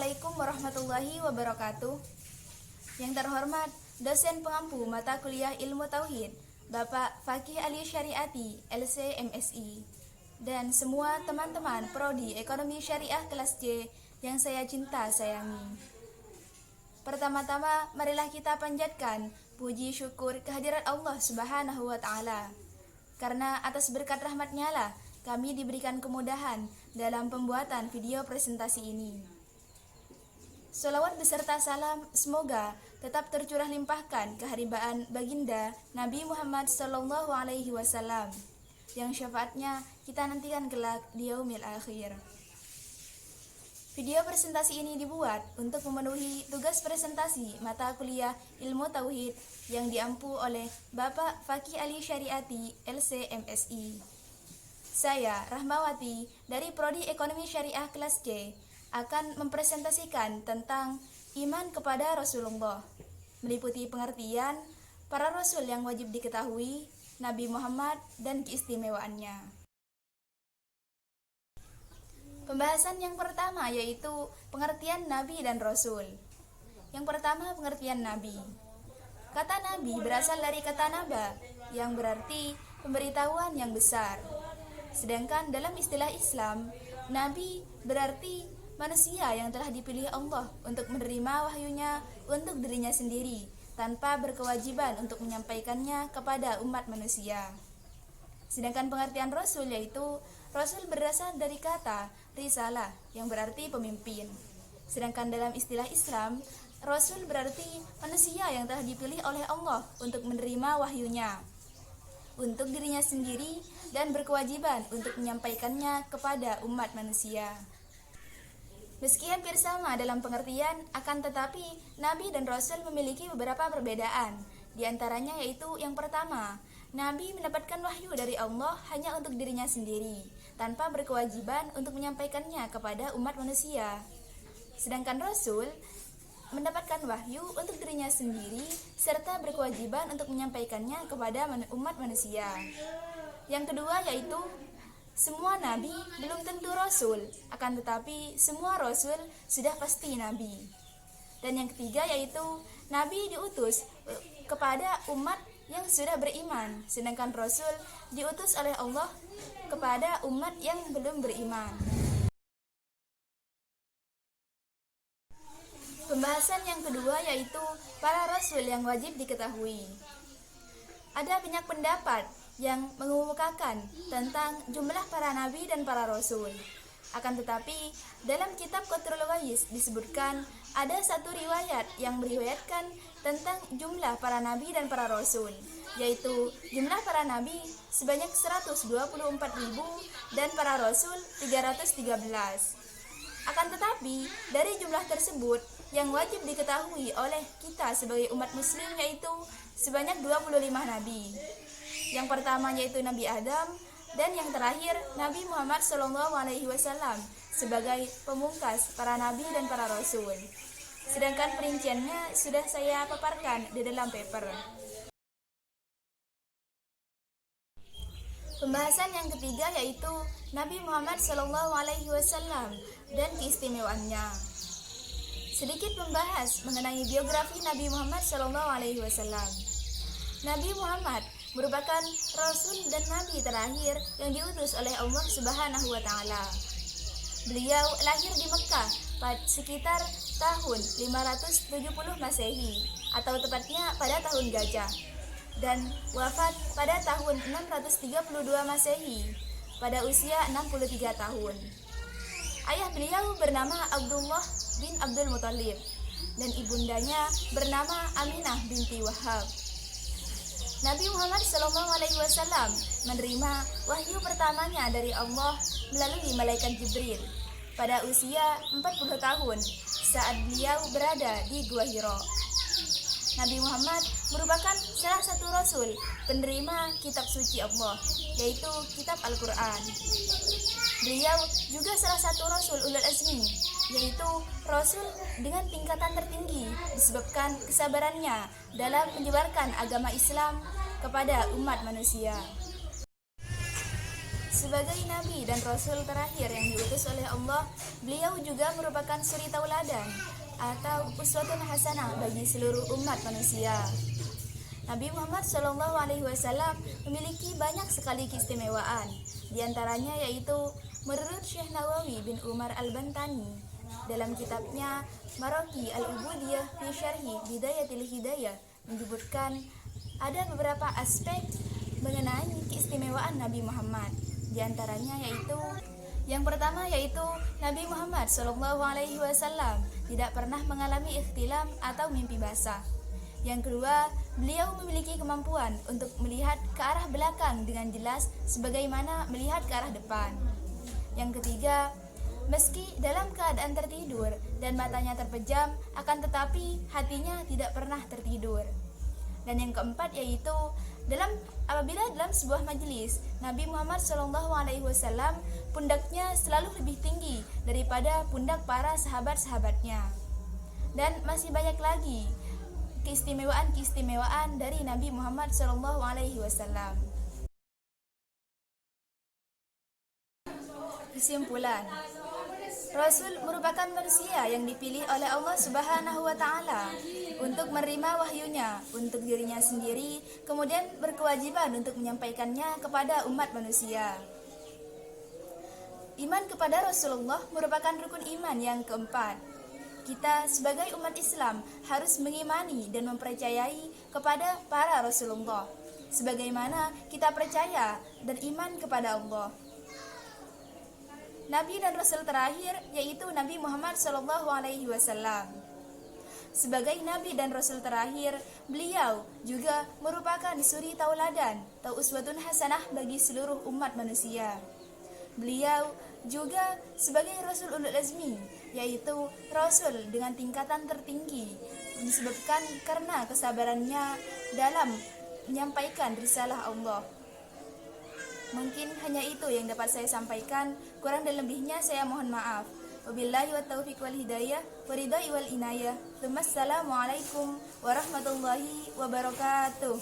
Assalamualaikum warahmatullahi wabarakatuh. Yang terhormat dosen pengampu mata kuliah ilmu tauhid Bapak Fakih Ali Syariati LC MSI dan semua teman-teman prodi ekonomi syariah kelas C yang saya cinta sayangi. Pertama-tama marilah kita panjatkan puji syukur kehadirat Allah Subhanahu wa taala. Karena atas berkat rahmat-Nya lah kami diberikan kemudahan dalam pembuatan video presentasi ini. Sholawat beserta salam semoga tetap tercurah limpahkan keharibaan baginda Nabi Muhammad Sallallahu Alaihi Wasallam yang syafaatnya kita nantikan kelak di yaumil akhir. Video presentasi ini dibuat untuk memenuhi tugas presentasi mata kuliah ilmu tauhid yang diampu oleh Bapak Fakih Ali Syariati LC MSI. Saya Rahmawati dari Prodi Ekonomi Syariah kelas C akan mempresentasikan tentang iman kepada Rasulullah, meliputi pengertian para Rasul yang wajib diketahui, Nabi Muhammad dan keistimewaannya. Pembahasan yang pertama yaitu pengertian Nabi dan Rasul. Yang pertama, pengertian Nabi. Kata Nabi berasal dari kata naba yang berarti pemberitahuan yang besar. Sedangkan dalam istilah Islam, Nabi berarti manusia yang telah dipilih Allah untuk menerima wahyunya untuk dirinya sendiri tanpa berkewajiban untuk menyampaikannya kepada umat manusia. Sedangkan pengertian Rasul yaitu Rasul berasal dari kata risalah yang berarti pemimpin. Sedangkan dalam istilah Islam, Rasul berarti manusia yang telah dipilih oleh Allah untuk menerima wahyunya untuk dirinya sendiri dan berkewajiban untuk menyampaikannya kepada umat manusia. Meski hampir sama dalam pengertian, akan tetapi Nabi dan Rasul memiliki beberapa perbedaan. Di antaranya yaitu yang pertama, Nabi mendapatkan wahyu dari Allah hanya untuk dirinya sendiri, tanpa berkewajiban untuk menyampaikannya kepada umat manusia. Sedangkan Rasul mendapatkan wahyu untuk dirinya sendiri, serta berkewajiban untuk menyampaikannya kepada umat manusia. Yang kedua yaitu semua nabi belum tentu rasul, akan tetapi semua rasul sudah pasti nabi. Dan yang ketiga yaitu nabi diutus kepada umat yang sudah beriman, sedangkan rasul diutus oleh Allah kepada umat yang belum beriman. Pembahasan yang kedua yaitu para rasul yang wajib diketahui. Ada banyak pendapat yang mengemukakan tentang jumlah para nabi dan para rasul. Akan tetapi, dalam kitab Qatrul Wais disebutkan ada satu riwayat yang meriwayatkan tentang jumlah para nabi dan para rasul, yaitu jumlah para nabi sebanyak 124.000 dan para rasul 313. Akan tetapi, dari jumlah tersebut yang wajib diketahui oleh kita sebagai umat muslim yaitu sebanyak 25 nabi. Yang pertama yaitu Nabi Adam dan yang terakhir Nabi Muhammad SAW sebagai pemungkas para nabi dan para rasul. Sedangkan perinciannya sudah saya paparkan di dalam paper. Pembahasan yang ketiga yaitu Nabi Muhammad SAW dan keistimewaannya. Sedikit membahas mengenai biografi Nabi Muhammad SAW. Nabi Muhammad merupakan rasul dan nabi terakhir yang diutus oleh Allah Subhanahu wa taala. Beliau lahir di Mekah pada sekitar tahun 570 Masehi atau tepatnya pada tahun Gajah, dan wafat pada tahun 632 Masehi pada usia 63 tahun. Ayah beliau bernama Abdullah bin Abdul Muthalib dan ibundanya bernama Aminah binti Wahab. Nabi Muhammad SAW menerima wahyu pertamanya dari Allah melalui malaikat Jibril pada usia 40 tahun saat beliau berada di Gua Hira. Nabi Muhammad merupakan salah satu rasul penerima kitab suci Allah, yaitu kitab Al-Quran. Beliau juga salah satu rasul ulul azmi, yaitu rasul dengan tingkatan tertinggi disebabkan kesabarannya dalam menyebarkan agama Islam kepada umat manusia. Sebagai nabi dan rasul terakhir yang diutus oleh Allah, beliau juga merupakan suri tauladan atau uswatun hasanah bagi seluruh umat manusia. Nabi Muhammad SAW memiliki banyak sekali keistimewaan. Di antaranya yaitu menurut Syekh Nawawi bin Umar Al-Bantani dalam kitabnya Maraqi Al-Ubudiyah fi Syarhi Bidayatil Hidayah menyebutkan ada beberapa aspek mengenai keistimewaan Nabi Muhammad. Di antaranya yaitu yang pertama yaitu Nabi Muhammad SAW tidak pernah mengalami ikhtilam atau mimpi basah. Yang kedua, beliau memiliki kemampuan untuk melihat ke arah belakang dengan jelas sebagaimana melihat ke arah depan. Yang ketiga, meski dalam keadaan tertidur dan matanya terpejam, akan tetapi hatinya tidak pernah tertidur. Dan yang keempat yaitu apabila dalam sebuah majelis, Nabi Muhammad SAW pundaknya selalu lebih tinggi daripada pundak para sahabat-sahabatnya. Dan masih banyak lagi keistimewaan dari Nabi Muhammad SAW. Kesimpulan, Rasul merupakan manusia yang dipilih oleh Allah Subhanahu wa Ta'ala untuk menerima wahyunya untuk dirinya sendiri, kemudian berkewajiban untuk menyampaikannya kepada umat manusia. Iman kepada Rasulullah merupakan rukun iman yang keempat. Kita sebagai umat Islam harus mengimani dan mempercayai kepada para Rasulullah, sebagaimana kita percaya dan iman kepada Allah. Nabi dan Rasul terakhir yaitu Nabi Muhammad SAW. Sebagai Nabi dan Rasul terakhir, beliau juga merupakan suri tauladan atau uswatun hasanah bagi seluruh umat manusia. Beliau juga sebagai Rasul Ulul Azmi, yaitu Rasul dengan tingkatan tertinggi, disebabkan karena kesabarannya dalam menyampaikan risalah Allah. Mungkin hanya itu yang dapat saya sampaikan, kurang dan lebihnya saya mohon maaf. Wabillahi wa taufiq wal hidayah, waridai wal inayah. Assalamualaikum warahmatullahi wabarakatuh.